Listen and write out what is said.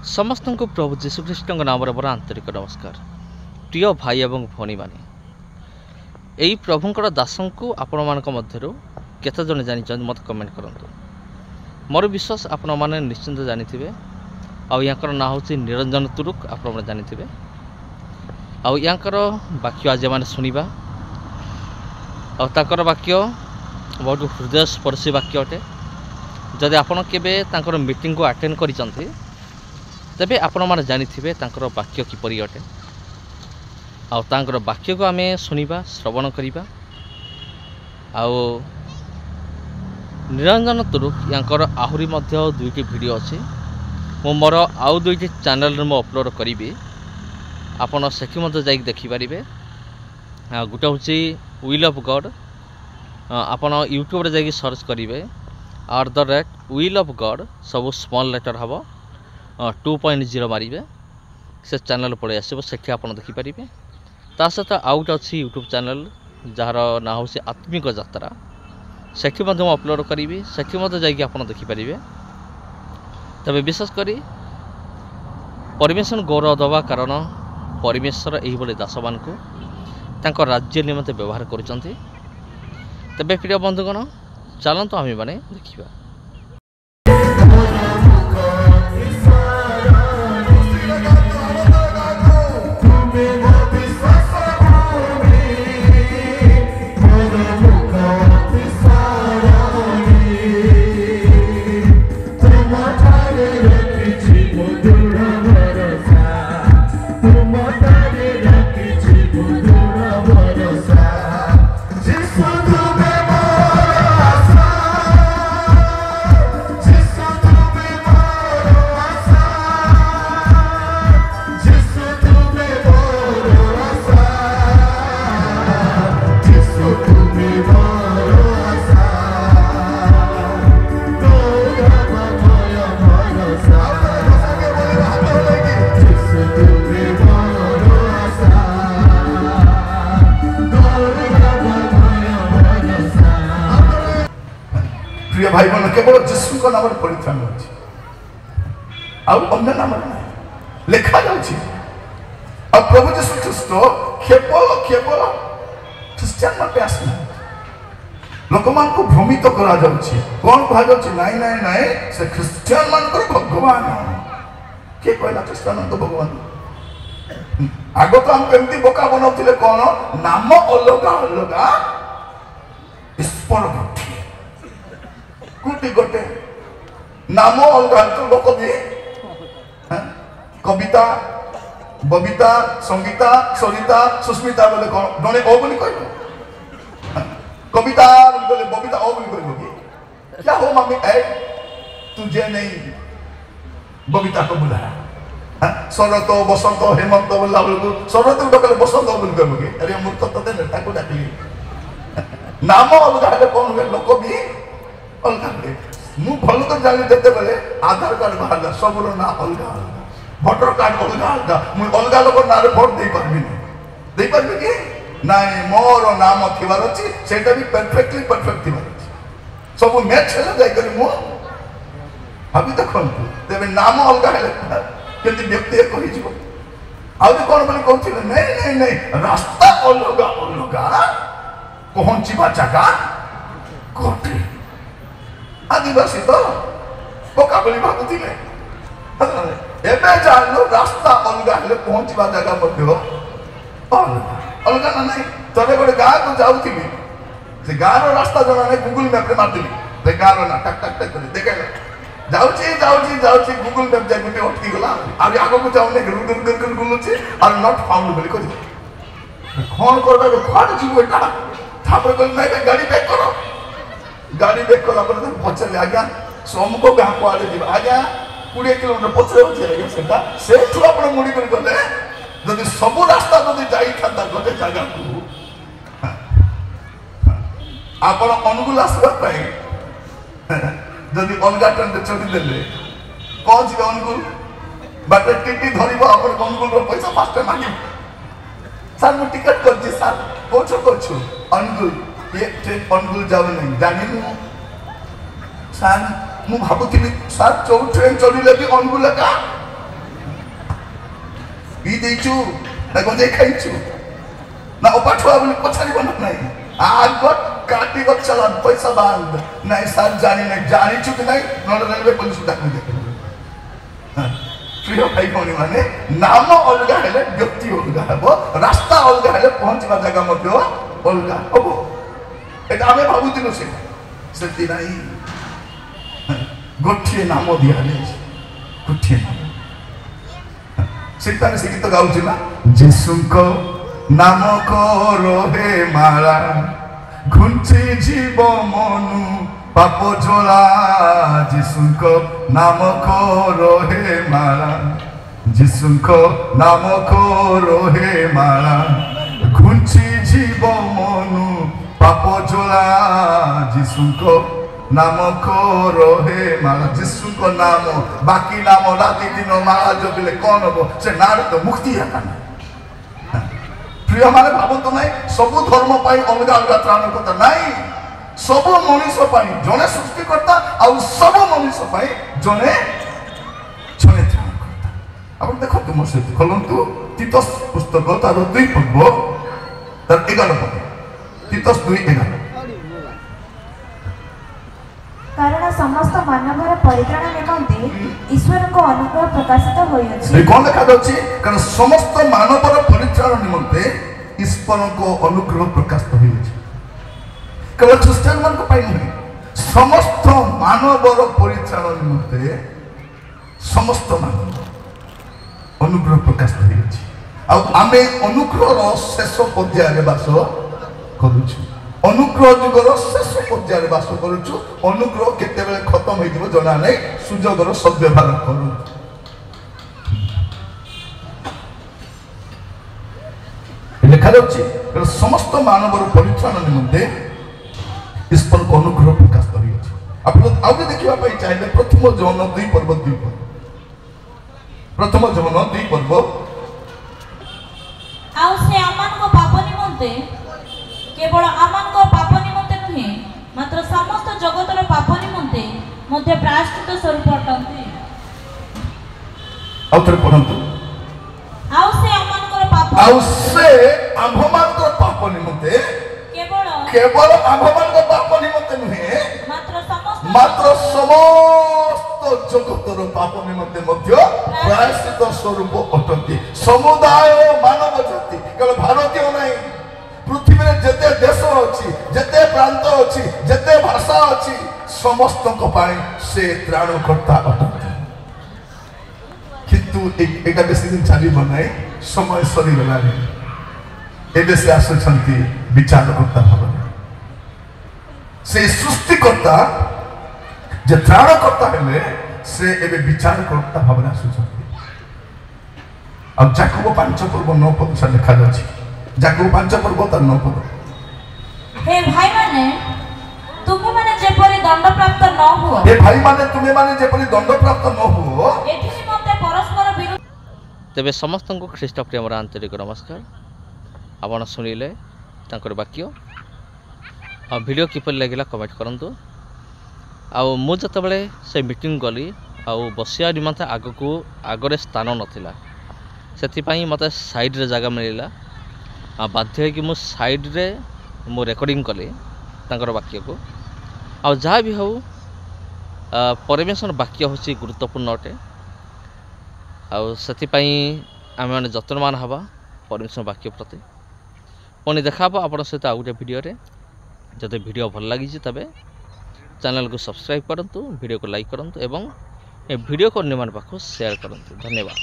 समस्त को प्रभु जीशुख्रीष्ट नाम मोर आंतरिक नमस्कार। प्रिय भाई एवं भौणी माने यही प्रभुंकर दास को आपण मान मध्य केते जन जानी मत कमेंट करंतु। मोर विश्वास आपण माने निश्चिंत जानी आउ यांकर ना हूँ निरंजन तुरुक आपण जानी आउ यांकर वाक्य आज मैंने शुणा आर वाक्य बहुत हृदय स्पर्शी वाक्य अटे। जदि आपण केबे तांकर मीटिंग को अटेंड करिसंती तेबे आपण माने जानिथिबे तांकर वाक्य किपरि अटे। आउ तांकर वाक्य को आमे सुनिबा श्रवण करिबा। आउ निरंजन तुरुक यांकर आहुरी मध्य दुईटी वीडियो अछि। मो मोर आउ दुईटी चैनल रे मो अपलोड करिबी। आपण सेठी मध्य जाई देखि परिबे। गुटा होची विल ऑफ गॉड। आपण यूट्यूब रे जाई सर्च करिबे @will of God सब स्मॉल लेटर हबो 2.0 मारिबे से चैनल पड़े आसो सेठी आप देखिपारे। ता सहित आउट अच्छी यूट्यूब चैनल जार ना हूँ आत्मिक यात्रा सेठी अपलोड करी सेठी जाकि देखिपारे। तबे विशेष करी परमेश्वर गौरव दवा कारण परमेश्वर यही दास मान को तांको राज्य निमंते व्यवहार करुचंती। तबे प्रिय बंधुगण चलतु आम मैंने देखा। प्रिय भाई बहन केवल जीशु का नाम परित्राण होछि अन्य नाम लिखा जाउछि। प्रभु जीशु ख्रीस्ट केवल क्रिश्चियन मते आसना लोक मान को भ्रमित करा जाउछि। कोन कहा जाउछि नहीं नहीं नहीं से क्रिश्चियन मान को भगवान के कहला क्रिश्चियन तो भगवान। आगो तो हम केमती बोका बनाउथिले कोन नाम अलगा अलगा ईश्वर भक्ति कोटी गोटे नाम अलग तो लोक भी कविता बबिता संगीता सरिता सुस्मिता बोले कौन जड़े ओ बोली कह कविता बोले बबिता ओ बोली कह क्या हो मम्मी ऐ तुझे नहीं बबिता को बुलाया शरत बसंत हेमंत बोला बोल शरत डकले बसंत बोली कह अरे मूर्ख तो नेता को डाकली नाम अलग कौन हुए लोक भी अलग। मु भल तो जानी देते बेले आधार कार्ड बाहर सब ना अलग अलग भोटर कार्ड अलग अलग मुझे अलग लोक ना भोट दे पार्बी कि नाई मोर नाम थिबार अछि सेटा भी परफेक्टली परफेक्ट थिबार अछि सब मैच हेले जाय करी मु भाबी देखंतु तेबे नाम अलग हेले केति व्यक्ति कहि जिवो आउ कोन बोली कहथिले नहीं नहीं नहीं रास्ता अलग अलग पहुंचीबा जगह कोठी आदिवासी तो बोका बोली भाबुथिले एबे जानलो रास्ता अलगा हेले पहुंचबा जगह मध्य अलगा ना नहीं तबे गोटे गाँ को जाउथिबी से गाँ रो रास्ता जना नहीं गूगल मैप रे मारदिबी से गाँ रो ना टक टक टक करे देखेला जाउची जाउची जाउची गूगल मैप जाय गुटे अटकी गला आबे आगो को जाउ ने गुर गुर गुर गुलुची और नॉट फाउंड बोली कहि कोन करबे फाट जीव एटा थापर कोन नहीं गाड़ी बैक करो गाड़ी बैक कला पर पछले आज्ञा समको गाँ को आले दिबा आज्ञा 20 किलोमीटर पछरे होचे आज्ञा सेटा सेठु आपण मुड़ी कर गले जदि सब रास्ता जदि जाई थाता गोटे जगह को आपण अनुकूल आसबा पाई जदि अलगा ट्रेन चढ़ी देले कौन जी अनुकूल बाटे टीटी धरिबो आपण अनुकूल रो पैसा फास्ट मांगी सर मु टिकट कर जी सर कोछो कोछो अनुकूल ये ट्रेन अनुकूल जाव नहीं जानी सर मु भाबुथिली सर चौ ट्रेन चढ़िले भी अनुकूल का ଇ ଦେଇଛୁ ନା ଗଞ୍ଜେଇ ଖାଇଛୁ ନା ଅପାଠୁଆ ବୋଲି ପଚାରିବ ନା ନାଇଁ ଆଗ କାଟି ଗଛଲା ପଇସା ବାନ୍ଧ ନାଇଁ ସାର୍ ଜାଣି ନାଇଁ ଜାଣିଛୁ କି ନାଇଁ ନହେଲେ ରେଲୱେ ପୋଲିସ ଡାକି ଦେ ପ୍ରିୟ ଭାଇ ଭଉଣୀ ମାନେ ନାମ ଅଲଗା ହେଲେ ବ୍ୟକ୍ତି ଅଲଗା ହେବ ରାସ୍ତା ଅଲଗା ହେଲେ ପହଞ୍ଚିବା ଜାଗା ମଧ୍ୟ ଅଲଗା ହବ এটা ଆମେ ଭାବୁଥିଲୁ ସେମିତି ନାହିଁ ଗୋଟିଏ ନାମ ଦିଆଯାଇଛି ଗୋଟିଏ ନାମ ସେଟା ସେ ଗୀତ ଗାଉଛି ନା ଯୀଶୁଙ୍କ ନାମ କର ହେ ମାଳା ଘୁଞ୍ଚି ଯିବ ମନୁ ପାପ ଜ୍ୱାଳା ଯୀଶୁଙ୍କ ନାମ କର ହେ ମାଳା ଯୀଶୁଙ୍କ ନାମ କର ହେ ମାଳା ଘୁଞ୍ଚି ଯିବ ମନୁ ପାପ ଜ୍ୱାଳା ଯୀଶୁଙ୍କ नाम करो हे माला यीशुଙ୍କ नाम बाकी नाम राति दिन माला जपिले कौन हो से नार तो मुक्ति है प्रिय माने भावतो नहीं सब धर्म पाई अलग अलग त्राण कथा नहीं सब मनुष्य पाई जने सृष्टि करता आ सब मनुष्य पाई जने जने त्राण करता आपण देखो तुम से खोलंतु तीतस पुस्तक तार 2 पर्व तार 11 पद तीतस 2:11 कारण समस्त मानवर परित्राण निमंते ईश्वर को अनुग्रह प्रकाशित होइछि कौन लिखा जाउछि कारण समस्त मानवर परित्राण निमंते ईश्वर को अनुग्रह प्रकाशित होइछि केवल क्रिश्चियन मान को पाई नहीं समस्त मानवर परित्राण निमंते समस्त मानव अनुग्रह प्रकाशित होइछि आ आमे अनुग्रह रो शेष पर्याय रे वास करूछु अनुग्रह जुगर शेष पर्याय बास करूछु अनुग्रह केते बेले खत्म होई दिबो जना नै सुजोगर सद्व्यवहार करू लिखा जाउछि समस्त मानवर परित्राण निमंते ईश्वर को अनुग्रह प्रकाश करियो आपण आउ देखिबा पई चाहे प्रथम जौन 2 पर्व 2 प्रथम जौन 2 पर्व आउ से अमान को पाप निमंते केवल आमान को पाप निमंते नुहे मात्र समस्त जगतर पाप निमंते मध्य प्रायश्चित स्वरूप अटंते औतर पढंतु आउ से आमान को पाप निमंते केवल आभमान को पाप निमंते नुहे मात्र समस्त जगतर पाप निमंते मध्य प्रायश्चित स्वरूप अटंते समुदाय मानव जाति केवल भारतीय नहीं पृथ्वी में जते देश अच्छी जते प्रांत अच्छी जते भाषा अच्छी समस्त को पाई से त्राणकर्ता अटंती किंतु एटा बेसी दिन चली बनाई समय सरी गला रे एबे से आसुछंती विचारकर्ता भावना से सृष्टिकर्ता जे त्राणकर्ता हेले से एबे विचारकर्ता भावना आसुछंती अब याकूब 5 पर्व 9 पद से लिखा जाछि याकूब 5 पर्व 9 पद हे भाई माने तुमे माने जेपरि दंड प्राप्त न हो हे भाई माने तुमे माने जेपरि दंड प्राप्त न हो एठी निमंते परस्पर विरोध तेबे समस्त को ख्रीष्ट प्रेमर आंतरिक नमस्कार आपण सुनिले तांकर वाक्य आ वीडियो किपर लागिला कमेंट करंतु आ मु जतबेले से मीटिंग गली आ बसिया निमंते आगरे स्थान नथिला सेति मत साइड रे जगह मिलला आ बाध्य कि मु साइड रे मु रेकॉर्डिंग कली तांकर वाक्य को आ जहाँ भी हो परमेश्वर वाक्य होची गुरुत्वपूर्ण अटे आसे आम मैंने जत्नवान हवा परमेश्वर वाक्य प्रति पुणी देखा आप सहित आउ गोटे वीडियो जब वीडियो भल लगी तेज चैनल को सब्सक्राइब करूँ वीडियो को लाइक करूँ एवं वीडियो को अन्य पाखु शेयर करूँ धन्यवाद।